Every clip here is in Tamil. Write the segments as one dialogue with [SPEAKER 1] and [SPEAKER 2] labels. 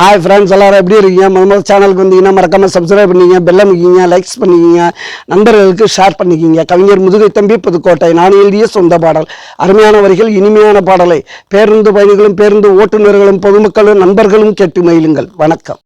[SPEAKER 1] ஹாய் ஃப்ரெண்ட்ஸ், எல்லாரும் எப்படி இருக்கீங்க? முதல் சேனலுக்கு வந்தீங்கன்னா மறக்காமல் சப்ஸ்கிரைப் பண்ணிக்கிங்க, பெல் அமைக்கிங்க, லைக்ஸ் பண்ணிக்கிங்க, நண்பர்களுக்கு ஷேர் பண்ணிக்கிங்க. கவிஞர் முதுகை தம்பி புதுக்கோட்டை. நான் எழுதிய சொந்த பாடல். அருமையான வரிகள், இனிமையான பாடலை பேருந்து பயணிகளும் பேருந்து ஓட்டுநர்களும் பொதுமக்களும் நண்பர்களும் கேட்டு மகிழுங்கள். வணக்கம்.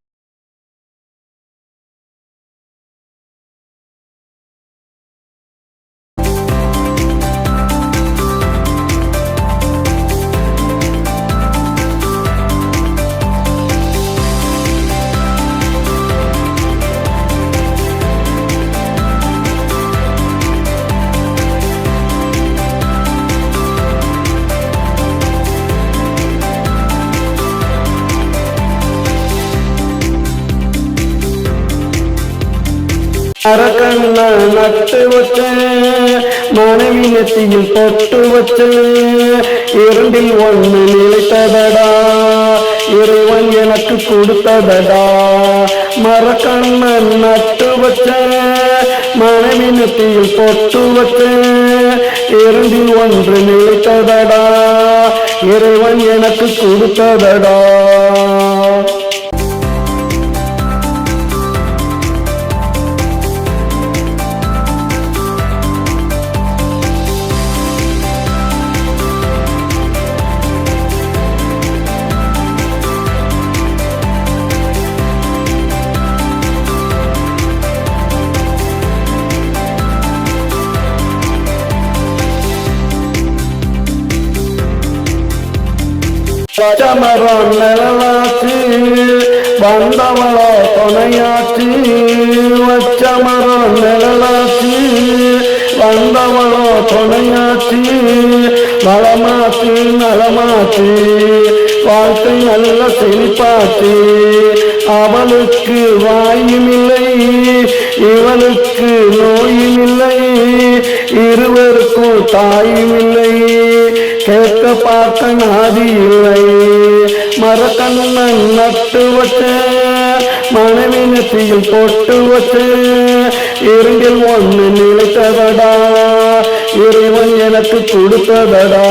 [SPEAKER 1] அரக்கண்ண நட்டு வச்ச மனைவி நெத்தியில் பொட்டு வச்ச இரண்டில் ஒன்று நிலைத்ததடா, இறைவன் எனக்கு கொடுத்ததடா. மரக்கண்ணன் நட்டு வச்ச மனைவி நெத்தியில் பொட்டு வச்ச இரண்டில் ஒன்று நிலைத்ததடா, இறைவன் எனக்கு கொடுத்ததடா. பச்சமரம் நிழலாச்சு வந்தவளோ துணையாச்சு, வச்சமரம் நிழலாச்சு வந்தவளோ துணையாச்சு, வளமாச்சு நலமாச்சு வாழ்க்கை நல்ல செழிப்பாச்சு. அவளுக்கு வாயும் இல்லை, இவளுக்கு நோயும் இல்லை, இருவருக்கும் தாயும் இல்லை, கேட்க பார்க்க நாதி இல்லை. மரக்கண்ணன் நட்டு வச்ச மனைவி நெத்தியில் பொட்டு வச்ச இரண்டில் ஒன்று நிலைத்ததடா, இறைவன் எனக்கு கொடுத்ததடா.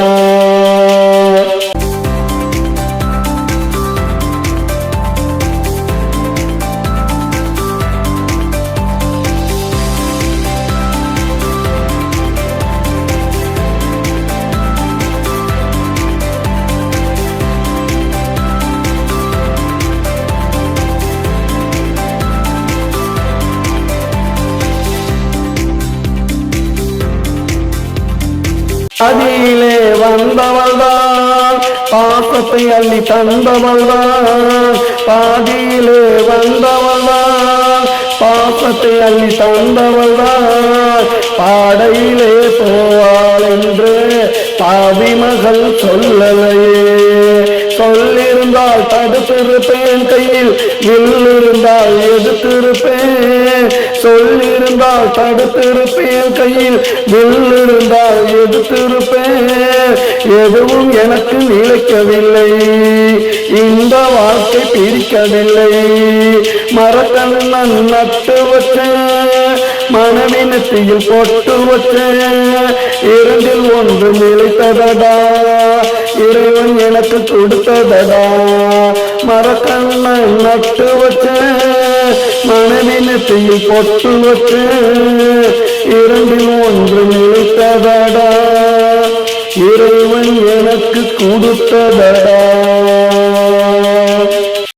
[SPEAKER 1] அதிலே வந்தவள்தான் பாசத்தை அள்ளி தந்தவள்தான், பாதியிலே வந்தவள்தான் பாசத்தை அள்ளி தந்தவள்தான், பாடையிலே போவாள் என்று பாவி மகள் சொல்லலையே. சொல்லிருந்தால் தடுத்திருப்பேன், கையில் வில்லிருந்தால் எதிர்த்திருப்பேன். சொல்லிருந்தால் தடுத்திருப்பேன், கையில் வில்லிருந்தால் எதிர்த்திருப்பேன். எதுவும் எனக்கு நிலைக்கவில்லை, இந்த வாழ்க்கை பிரிக்கவில்லை. மரக்கண்ணன் நட்டு வச்ச மனைவி நெத்தியில் பொட்டு வச்ச இரண்டில் ஒன்று நிலைத்ததடா, இறைவன் எனக்கு கொடுத்ததடா. மரக்கண்ணன் நட்டு வச்ச மனைவி நெத்தியில் பொட்டு வச்ச இரண்டில் ஒன்று நிலைத்ததடா, இறைவன் எனக்கு கொடுத்ததடா.